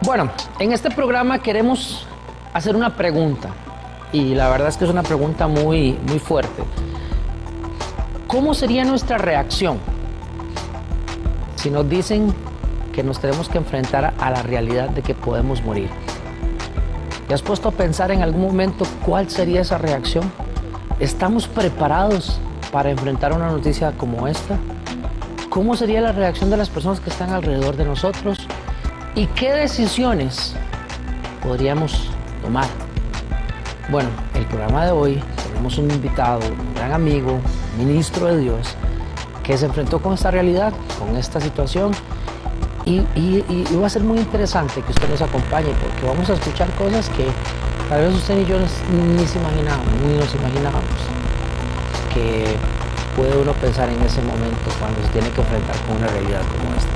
Bueno, en este programa queremos hacer una pregunta, y la verdad es que es una pregunta muy fuerte. ¿Cómo sería nuestra reacción si nos dicen que nos tenemos que enfrentar a la realidad de que podemos morir? ¿Te has puesto a pensar en algún momento cuál sería esa reacción? ¿Estamos preparados para enfrentar una noticia como esta? ¿Cómo sería la reacción de las personas que están alrededor de nosotros? ¿Y qué decisiones podríamos tomar? Bueno, el programa de hoy tenemos un invitado, un gran amigo, ministro de Dios, que se enfrentó con esta realidad, con esta situación, y va a ser muy interesante que usted nos acompañe, porque vamos a escuchar cosas que tal vez usted y yo ni se imaginábamos, ni nos imaginábamos, que puede uno pensar en ese momento cuando se tiene que enfrentar con una realidad como esta.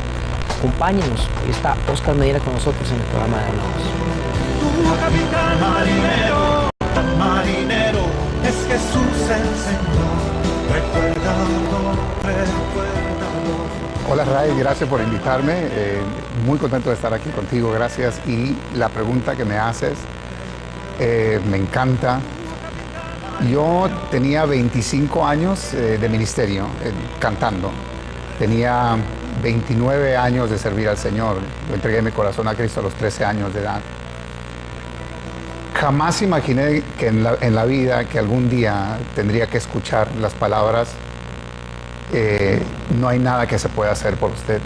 Acompáñenos, ahí está Oscar Medina con nosotros en el programa de Hablamos. Tu capitán marinero, marinero, es Jesús el Señor, recuérdalo, recuérdalo. Hola Ray, gracias por invitarme, muy contento de estar aquí contigo, gracias. Y la pregunta que me haces, me encanta. Yo tenía 25 años de ministerio, cantando. Tenía 29 años de servir al Señor. Yo entregué mi corazón a Cristo a los 13 años de edad. Jamás imaginé que en la vida que algún día tendría que escuchar las palabras no hay nada que se pueda hacer por usted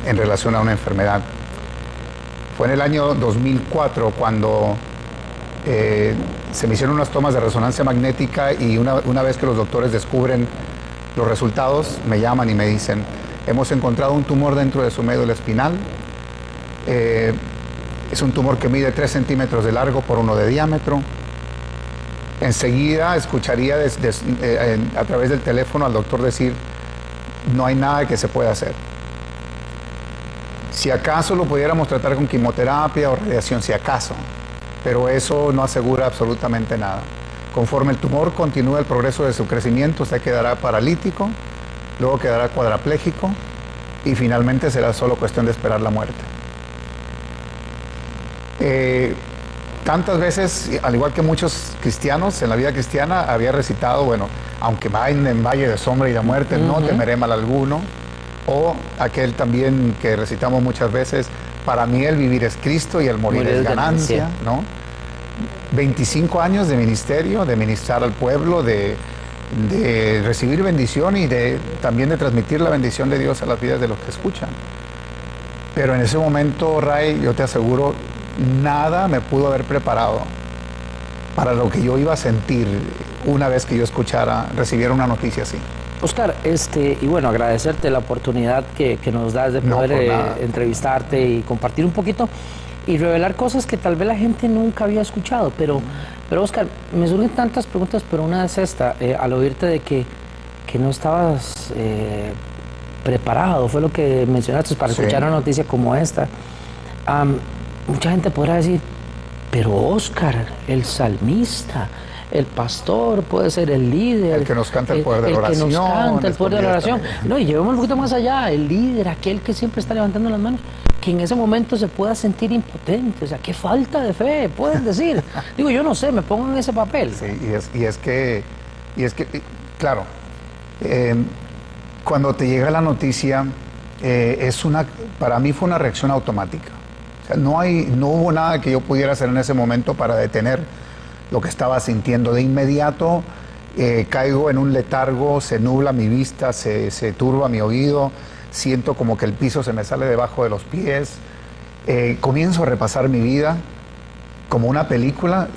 en relación a una enfermedad. Fue en el año 2004 cuando se me hicieron unas tomas de resonancia magnética y una vez que los doctores descubren los resultados, me llaman y me dicen: hemos encontrado un tumor dentro de su médula espinal. Es un tumor que mide 3 centímetros de largo por 1 de diámetro. Enseguida escucharía a través del teléfono al doctor decir: no hay nada que se pueda hacer. Si acaso lo pudiéramos tratar con quimioterapia o radiación, si acaso, pero eso no asegura absolutamente nada. Conforme el tumor continúa el progreso de su crecimiento, usted quedará paralítico, luego quedará cuadrapléjico y finalmente será solo cuestión de esperar la muerte. Tantas veces, al igual que muchos cristianos, en la vida cristiana había recitado, bueno, aunque vayan en valle de sombra y de muerte, no temeré mal alguno. O aquel también que recitamos muchas veces: para mí el vivir es Cristo y el morir es ganancia, ¿no? 25 años de ministerio, de ministrar al pueblo, de recibir bendición y también de transmitir la bendición de Dios a las vidas de los que escuchan. Pero en ese momento, Ray, yo te aseguro, nada me pudo haber preparado para lo que yo iba a sentir una vez que yo recibiera una noticia así. Oscar, y bueno, agradecerte la oportunidad que nos das de poder entrevistarte y compartir un poquito y revelar cosas que tal vez la gente nunca había escuchado. Pero Oscar, me surgen tantas preguntas, pero una es esta, al oírte de que no estabas preparado, fue lo que mencionaste para escuchar una noticia como esta. Mucha gente podrá decir: pero Oscar, el salmista, el pastor, puede ser el líder, el que nos canta el poder de la oración, el que nos canta el poder de la oración. No, y llevemos un poquito más allá, el líder, aquel que siempre está levantando las manos, que en ese momento se pueda sentir impotente. O sea, qué falta de fe, puedes decir. Digo, yo no sé, me pongo en ese papel. Sí, y es que, claro, cuando te llega la noticia, para mí fue una reacción automática. O sea, no hubo nada que yo pudiera hacer en ese momento para detener lo que estaba sintiendo. De inmediato caigo en un letargo, se nubla mi vista, se turba mi oído, siento como que el piso se me sale debajo de los pies, comienzo a repasar mi vida como una película.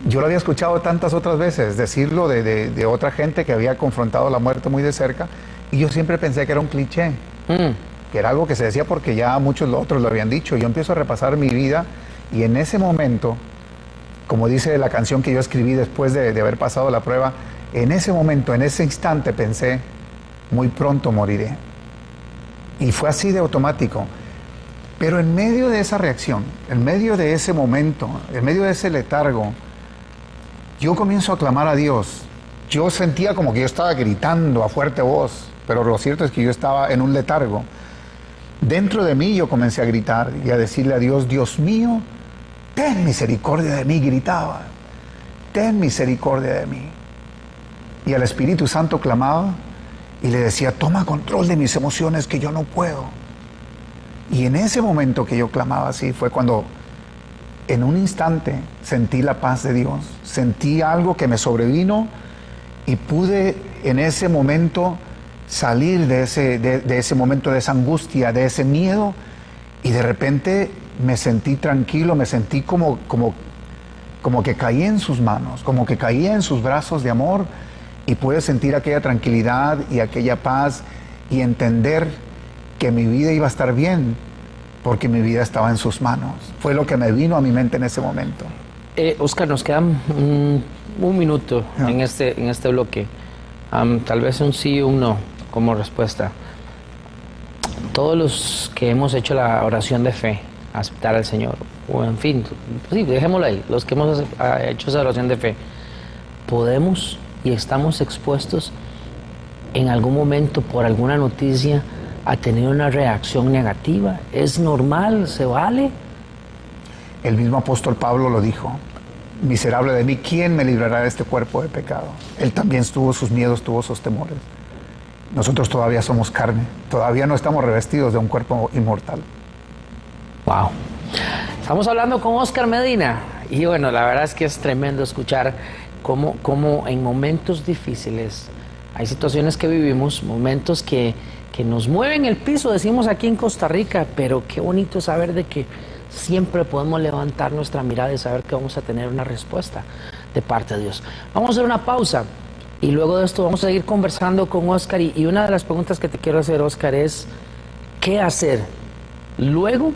Yo lo había escuchado tantas otras veces, decirlo de otra gente que había confrontado la muerte muy de cerca, y yo siempre pensé que era un cliché, que era algo que se decía porque ya muchos otros lo habían dicho. Yo empiezo a repasar mi vida y en ese momento, como dice la canción que yo escribí después de haber pasado la prueba, en ese momento, en ese instante pensé: muy pronto moriré. Y fue así de automático. Pero en medio de esa reacción, en medio de ese momento, en medio de ese letargo, yo comienzo a clamar a Dios. Yo sentía como que yo estaba gritando a fuerte voz, pero lo cierto es que yo estaba en un letargo. dentro de mí yo comencé a gritar y a decirle a Dios, Dios mío, ten misericordia de mí, gritaba, ten misericordia de mí. Y al Espíritu Santo clamaba y le decía, toma control de mis emociones que yo no puedo. Y en ese momento que yo clamaba así fue cuando en un instante sentí la paz de Dios, sentí algo que me sobrevino y pude en ese momento salir de ese momento, de esa angustia, de ese miedo, y de repente me sentí tranquilo, me sentí como que caí en sus manos, como que caía en sus brazos de amor, y pude sentir aquella tranquilidad y aquella paz y entender que mi vida iba a estar bien porque mi vida estaba en sus manos. Fue lo que me vino a mi mente en ese momento. Oscar, nos quedan un minuto en este bloque. Tal vez un sí o un no como respuesta. Todos los que hemos hecho la oración de fe, aceptar al Señor, o en fin, sí, dejémoslo ahí, los que hemos hecho esa oración de fe, podemos y estamos expuestos en algún momento por alguna noticia a tener una reacción negativa. ¿Es normal? ¿Se vale? El mismo apóstol Pablo lo dijo, miserable de mí, ¿quién me librará de este cuerpo de pecado? Él también tuvo sus miedos, tuvo sus temores. Nosotros todavía somos carne, todavía no estamos revestidos de un cuerpo inmortal. Wow. Estamos hablando con Oscar Medina y bueno, la verdad es que es tremendo escuchar cómo en momentos difíciles hay situaciones que vivimos, momentos que nos mueven el piso, decimos aquí en Costa Rica, pero qué bonito saber de que siempre podemos levantar nuestra mirada y saber que vamos a tener una respuesta de parte de Dios. Vamos a hacer una pausa y luego de esto vamos a seguir conversando con Oscar y una de las preguntas que te quiero hacer, Oscar, es ¿qué hacer luego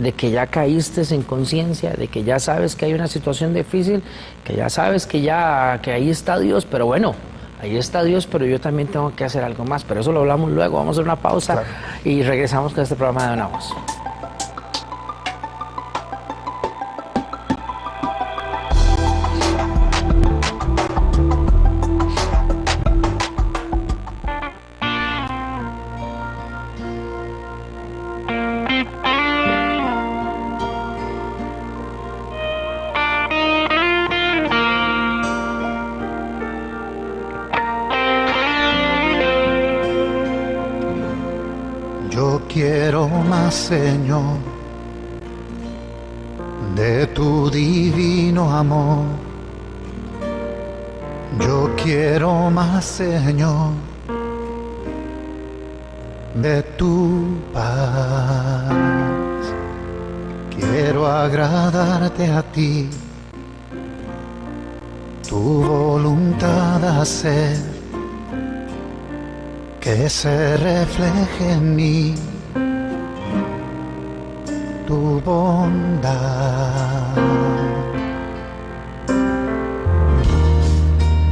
de que ya caíste en conciencia, de que ya sabes que hay una situación difícil, que ya sabes que ahí está Dios, pero bueno, ahí está Dios, pero yo también tengo que hacer algo más, pero eso lo hablamos luego, vamos a hacer una pausa, claro, y regresamos con este programa de Una Voz. Quiero más, Señor, de tu divino amor. Yo quiero más, Señor, de tu paz. Quiero agradarte a ti, tu voluntad hacer, que se refleje en mí tu bondad.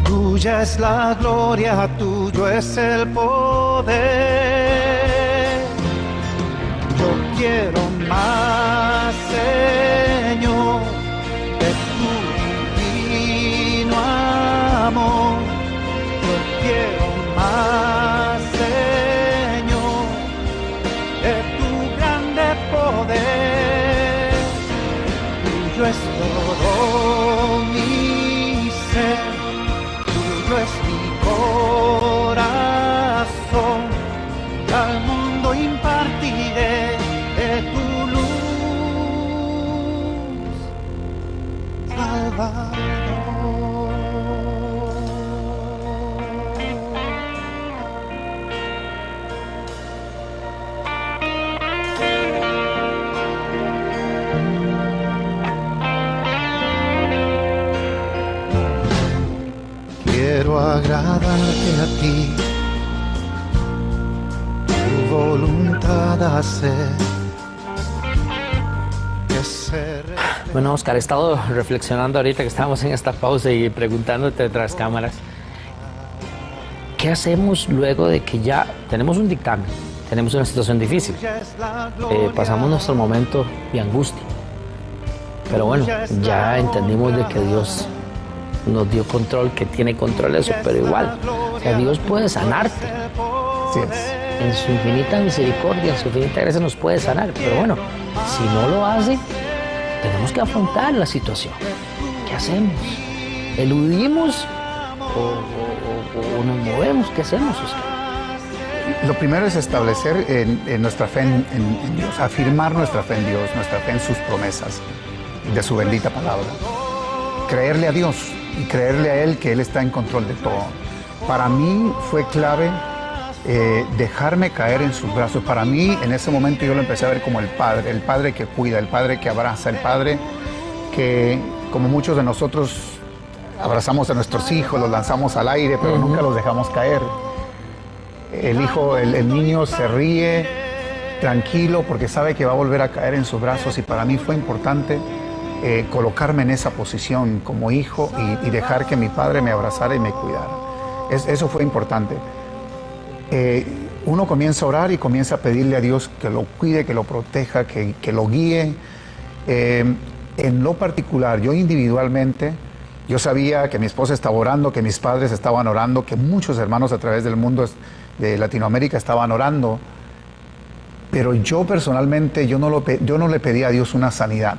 Tuya es la gloria, tuyo es el poder. Yo quiero más, Señor, de tu divino amor. Yo quiero más, Señor, de tu grande poder. Tuyo es todo mi ser, tuyo es mi corazón, y al mundo impartiré de tu luz, Salvador. Quiero agradarte a ti, tu voluntad hacer. Bueno, Oscar, he estado reflexionando ahorita que estábamos en esta pausa y preguntándote tras cámaras, ¿qué hacemos luego de que ya tenemos un dictamen, tenemos una situación difícil, pasamos nuestro momento de angustia, pero bueno, ya entendimos de que Dios nos dio control, que tiene control de eso, pero igual, o sea, Dios puede sanarte. Sí es. en su infinita misericordia, en su infinita gracia nos puede sanar. Pero bueno, si no lo hace, tenemos que afrontar la situación. ¿Qué hacemos? ¿Eludimos o nos movemos? ¿Qué hacemos, Oscar? Lo primero es establecer en nuestra fe en Dios, afirmar nuestra fe en Dios, nuestra fe en sus promesas, de su bendita palabra. Creerle a Dios y creerle a Él que Él está en control de todo. Para mí fue clave dejarme caer en sus brazos. Para mí, en ese momento yo lo empecé a ver como el Padre que cuida, el Padre que abraza, el Padre que, como muchos de nosotros, abrazamos a nuestros hijos, los lanzamos al aire, pero nunca los dejamos caer. El niño se ríe tranquilo porque sabe que va a volver a caer en sus brazos, y para mí fue importante colocarme en esa posición como hijo y dejar que mi padre me abrazara y me cuidara. Eso fue importante. Uno comienza a orar y comienza a pedirle a Dios que lo cuide, que lo proteja, que lo guíe. En lo particular, yo individualmente, yo sabía que mi esposa estaba orando, que mis padres estaban orando, que muchos hermanos a través del mundo de Latinoamérica estaban orando, pero yo personalmente, yo no le pedí a Dios una sanidad.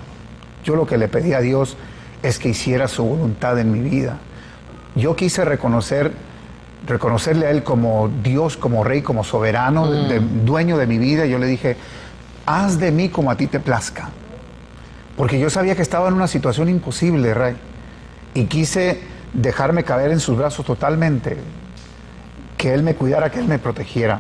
Yo lo que le pedí a Dios es que hiciera su voluntad en mi vida. Yo quise reconocerle a Él como Dios, como Rey, como soberano, dueño de mi vida. Y yo le dije, haz de mí como a ti te plazca. Porque yo sabía que estaba en una situación imposible, Rey. Y quise dejarme caer en sus brazos totalmente. Que Él me cuidara, que Él me protegiera.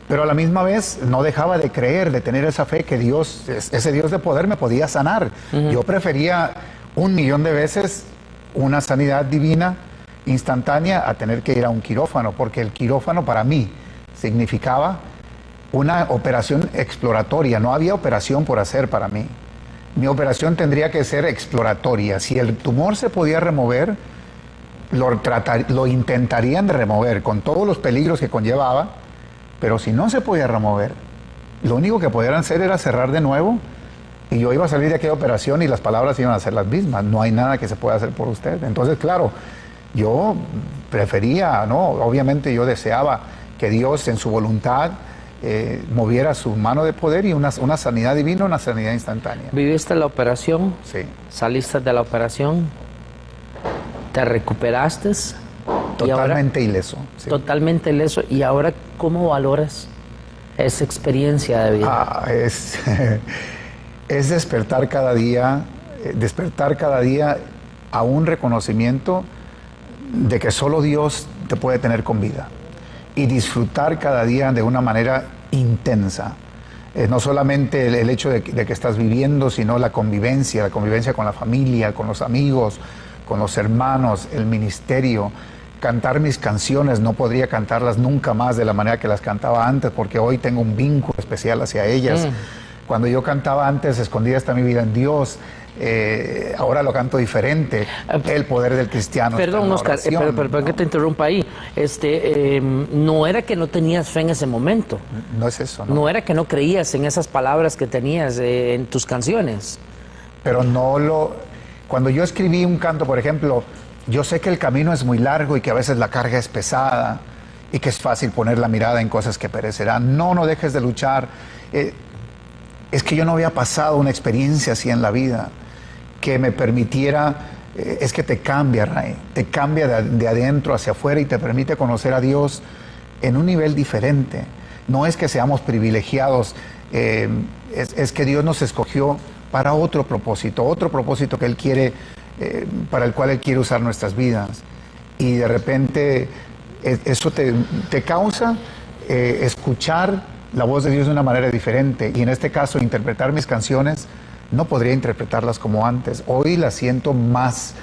Pero a la misma vez no dejaba de creer, de tener esa fe que Dios, ese Dios de poder, me podía sanar. Yo prefería 1.000.000 de veces una sanidad divina instantánea a tener que ir a un quirófano, porque el quirófano para mí significaba una operación exploratoria. No había operación por hacer para mí. Mi operación tendría que ser exploratoria. Si el tumor se podía remover, lo intentarían de remover con todos los peligros que conllevaba. Pero si no se podía remover, lo único que podían hacer era cerrar de nuevo, y yo iba a salir de aquella operación y las palabras iban a ser las mismas. No hay nada que se pueda hacer por usted. Entonces, claro, yo prefería, ¿no? Obviamente yo deseaba que Dios en su voluntad moviera su mano de poder y una sanidad divina, una sanidad instantánea. ¿Viviste la operación? Sí. ¿Saliste de la operación? ¿Te recuperaste? Totalmente ileso. Sí. Totalmente ileso. ¿Y ahora cómo valoras esa experiencia de vida? Es despertar cada día a un reconocimiento de que solo Dios te puede tener con vida, y disfrutar cada día de una manera intensa. No solamente el hecho de que estás viviendo, sino la convivencia con la familia, con los amigos, con los hermanos, el ministerio. Cantar mis canciones, no podría cantarlas nunca más de la manera que las cantaba antes, porque hoy tengo un vínculo especial hacia ellas. Cuando yo cantaba antes, escondida está mi vida en Dios. Ahora lo canto diferente. El poder del cristiano. Perdón, Oscar, pero que te interrumpa ahí. No era que no tenías fe en ese momento. No es eso, ¿no? No era que no creías en esas palabras que tenías en tus canciones. Pero cuando yo escribí un canto, por ejemplo, yo sé que el camino es muy largo y que a veces la carga es pesada y que es fácil poner la mirada en cosas que perecerán. No dejes de luchar. Es que yo no había pasado una experiencia así en la vida que me permitiera, es que te cambia, Ray, te cambia de adentro hacia afuera y te permite conocer a Dios en un nivel diferente. No es que seamos privilegiados, es que Dios nos escogió para otro propósito que Él quiere, para el cual Él quiere usar nuestras vidas. Y de repente eso te causa escuchar la voz de Dios de una manera diferente, y en este caso interpretar mis canciones, no podría interpretarlas como antes. Hoy las siento más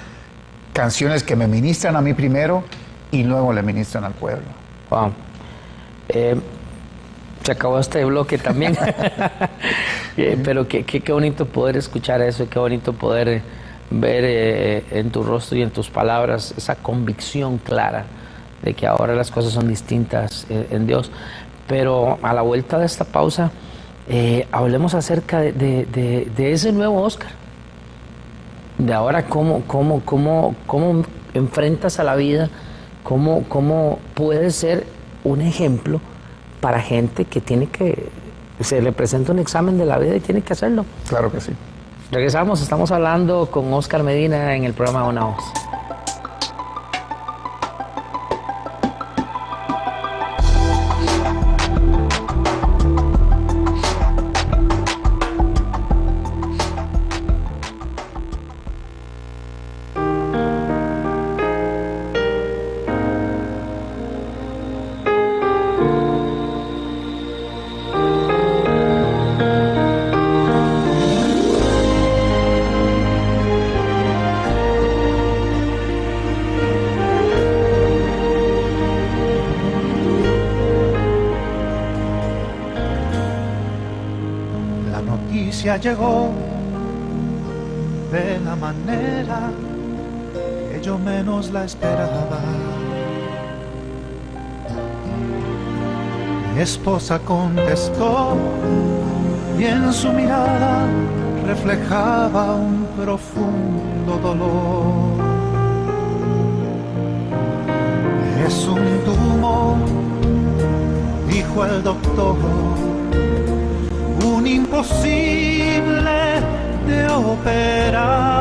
canciones que me ministran a mí primero y luego le ministran al pueblo. Wow. Se acabó este bloque también. Pero qué bonito poder escuchar eso, y qué bonito poder ver en tu rostro y en tus palabras esa convicción clara de que ahora las cosas son distintas en Dios. Pero a la vuelta de esta pausa, hablemos acerca de ese nuevo Oscar. De ahora, cómo enfrentas a la vida, cómo puedes ser un ejemplo para gente que se le presenta un examen de la vida y tiene que hacerlo. Claro que sí. Regresamos, estamos hablando con Óscar Medina en el programa Una Voz. Llegó de la manera que yo menos la esperaba. Mi esposa contestó y en su mirada reflejaba un profundo dolor. Es un tumor, dijo el doctor, un imposible de operar.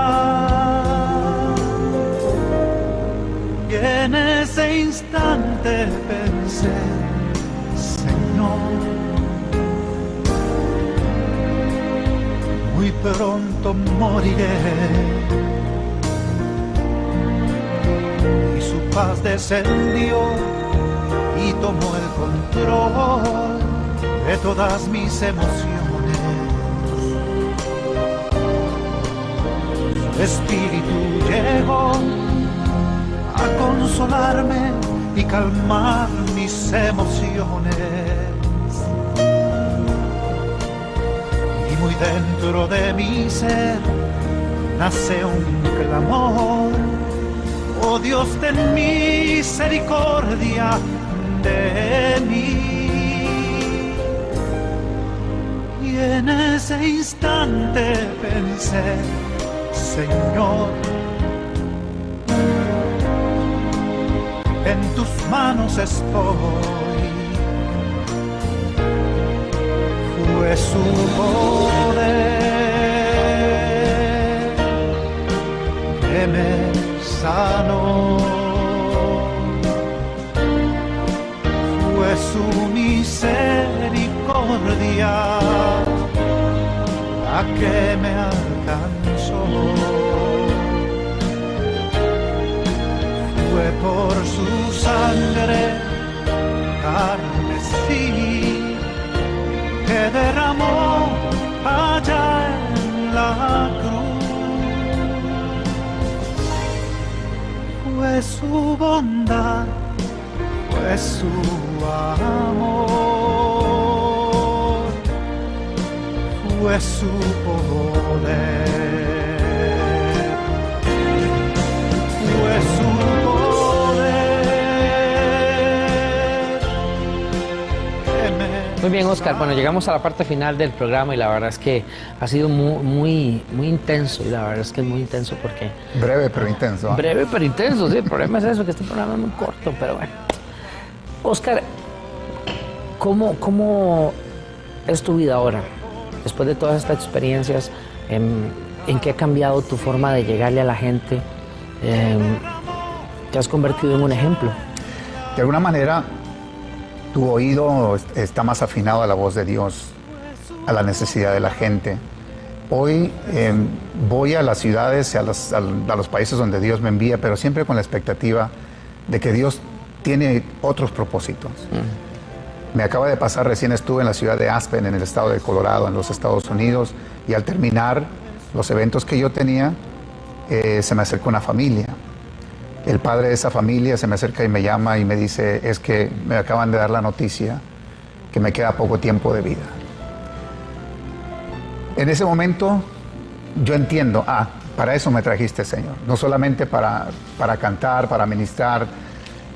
Y en ese instante pensé, Señor, muy pronto moriré. Y su paz descendió y tomó el control de todas mis emociones. Su espíritu llegó a consolarme y calmar mis emociones. Y muy dentro de mi ser nace un clamor: oh Dios, ten misericordia de mí. Y en ese instante pensé, Señor, en tus manos estoy. Fue su poder que me sanó. Fue su misericordia la que me alcanzó. Fue por su sangre carmesí que derramó allá en la cruz. Fue su bondad, fue su amor, fue su poder, fue su poder que me... Muy bien, Óscar. Bueno, llegamos a la parte final del programa y la verdad es que ha sido muy intenso, y la verdad es que es muy intenso porque... Breve pero intenso. Breve pero intenso, sí. El problema es eso, que este programa es muy corto, pero bueno. Óscar, ¿cómo es tu vida ahora? Después de todas estas experiencias, ¿en qué ha cambiado tu forma de llegarle a la gente? ¿Te has convertido en un ejemplo? De alguna manera, tu oído está más afinado a la voz de Dios, a la necesidad de la gente. Hoy voy a las ciudades, a los países donde Dios me envía, pero siempre con la expectativa de que Dios tiene otros propósitos. Me acaba de pasar, recién estuve en la ciudad de Aspen, en el estado de Colorado, en los Estados Unidos, y al terminar los eventos que yo tenía, se me acercó una familia. El padre de esa familia se me acerca y me llama y me dice, es que me acaban de dar la noticia que me queda poco tiempo de vida. En ese momento yo entiendo, para eso me trajiste, Señor. No solamente para cantar, para ministrar,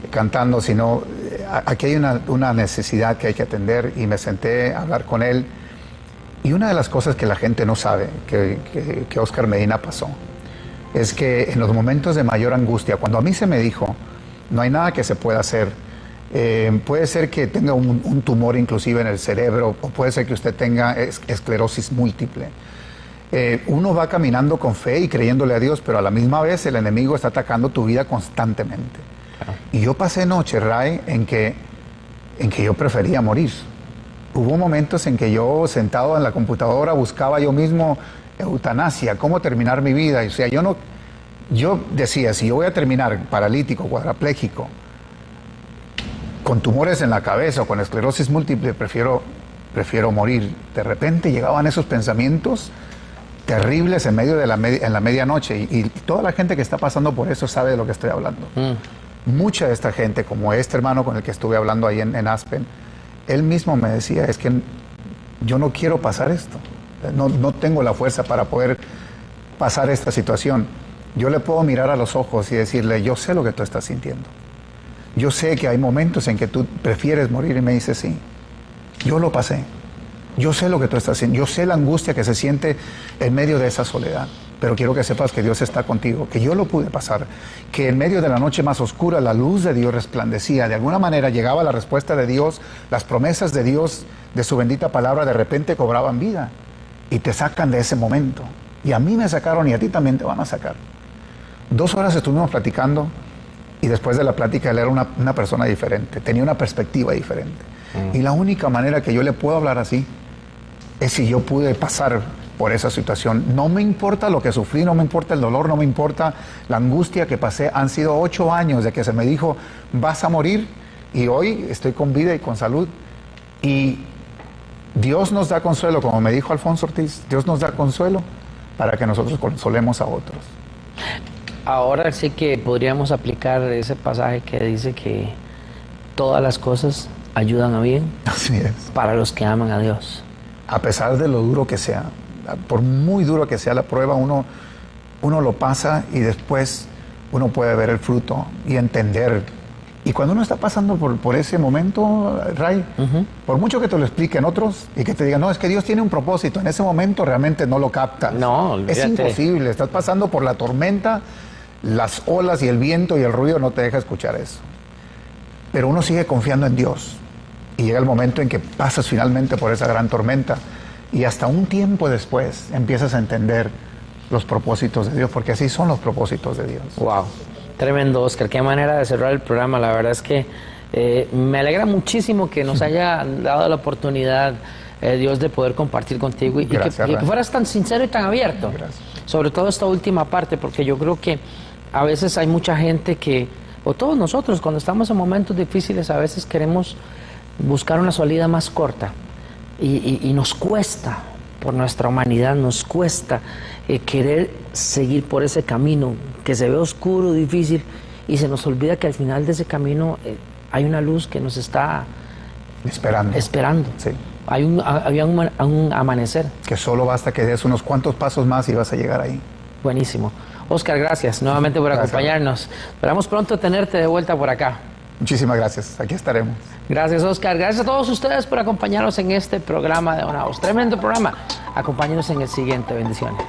cantando, sino aquí hay una necesidad que hay que atender, y me senté a hablar con él. Y una de las cosas que la gente no sabe, que Óscar Medina pasó, es que en los momentos de mayor angustia, cuando a mí se me dijo, no hay nada que se pueda hacer, Puede ser que tenga un tumor inclusive en el cerebro, o puede ser que usted tenga esclerosis múltiple. Uno va caminando con fe y creyéndole a Dios, pero a la misma vez el enemigo está atacando tu vida constantemente. Y yo pasé noches, Ray, en que yo prefería morir. Hubo momentos en que yo, sentado en la computadora, buscaba yo mismo eutanasia, cómo terminar mi vida. O sea, yo decía, si yo voy a terminar paralítico, cuadrapléjico, con tumores en la cabeza o con esclerosis múltiple, prefiero morir. De repente llegaban esos pensamientos terribles en medio de la medianoche, y toda la gente que está pasando por eso sabe de lo que estoy hablando. Mucha de esta gente, como este hermano con el que estuve hablando ahí en Aspen, él mismo me decía, es que yo no quiero pasar esto, no tengo la fuerza para poder pasar esta situación. Yo le puedo mirar a los ojos y decirle, yo sé lo que tú estás sintiendo. Yo sé que hay momentos en que tú prefieres morir, y me dice, sí, yo lo pasé. Yo sé lo que tú estás haciendo, yo sé la angustia que se siente en medio de esa soledad, pero quiero que sepas que Dios está contigo, que yo lo pude pasar, que en medio de la noche más oscura la luz de Dios resplandecía, de alguna manera llegaba la respuesta de Dios, las promesas de Dios, de su bendita palabra, de repente cobraban vida y te sacan de ese momento. Y a mí me sacaron y a ti también te van a sacar. 2 horas estuvimos platicando y después de la plática él era una persona diferente, tenía una perspectiva diferente. Y la única manera que yo le puedo hablar así es si yo pude pasar por esa situación. No me importa lo que sufrí, no me importa el dolor, no me importa la angustia que pasé. Han sido 8 años de que se me dijo, vas a morir, y hoy estoy con vida y con salud. Y Dios nos da consuelo, como me dijo Alfonso Ortiz, Dios nos da consuelo para que nosotros consolemos a otros. Ahora sí que podríamos aplicar ese pasaje que dice que todas las cosas ayudan a bien. Así es. Para los que aman a Dios. A pesar de lo duro que sea, por muy duro que sea la prueba, uno lo pasa y después uno puede ver el fruto y entender. Y cuando uno está pasando por ese momento, Ray, por mucho que te lo expliquen otros y que te digan, no, es que Dios tiene un propósito, en ese momento realmente no lo captas. No, olvídate. Es imposible, estás pasando por la tormenta, las olas y el viento y el ruido no te deja escuchar eso. Pero uno sigue confiando en Dios. Y llega el momento en que pasas finalmente por esa gran tormenta y hasta un tiempo después empiezas a entender los propósitos de Dios, porque así son los propósitos de Dios. Wow, tremendo, Oscar. Qué manera de cerrar el programa. La verdad es que me alegra muchísimo que nos haya dado la oportunidad, Dios, de poder compartir contigo y que fueras tan sincero y tan abierto. Gracias. Sobre todo esta última parte, porque yo creo que a veces hay mucha gente que, o todos nosotros, cuando estamos en momentos difíciles, a veces queremos buscar una salida más corta y nos cuesta, por nuestra humanidad, nos cuesta querer seguir por ese camino que se ve oscuro, difícil, y se nos olvida que al final de ese camino hay una luz que nos está esperando. Sí. Había un amanecer. Que solo basta que des unos cuantos pasos más y vas a llegar ahí. Buenísimo. Oscar, gracias nuevamente por acompañarnos. Esperamos pronto tenerte de vuelta por acá. Muchísimas gracias, aquí estaremos. Gracias, Oscar. Gracias a todos ustedes por acompañarnos en este programa de Una Voz. Tremendo programa. Acompáñenos en el siguiente. Bendiciones.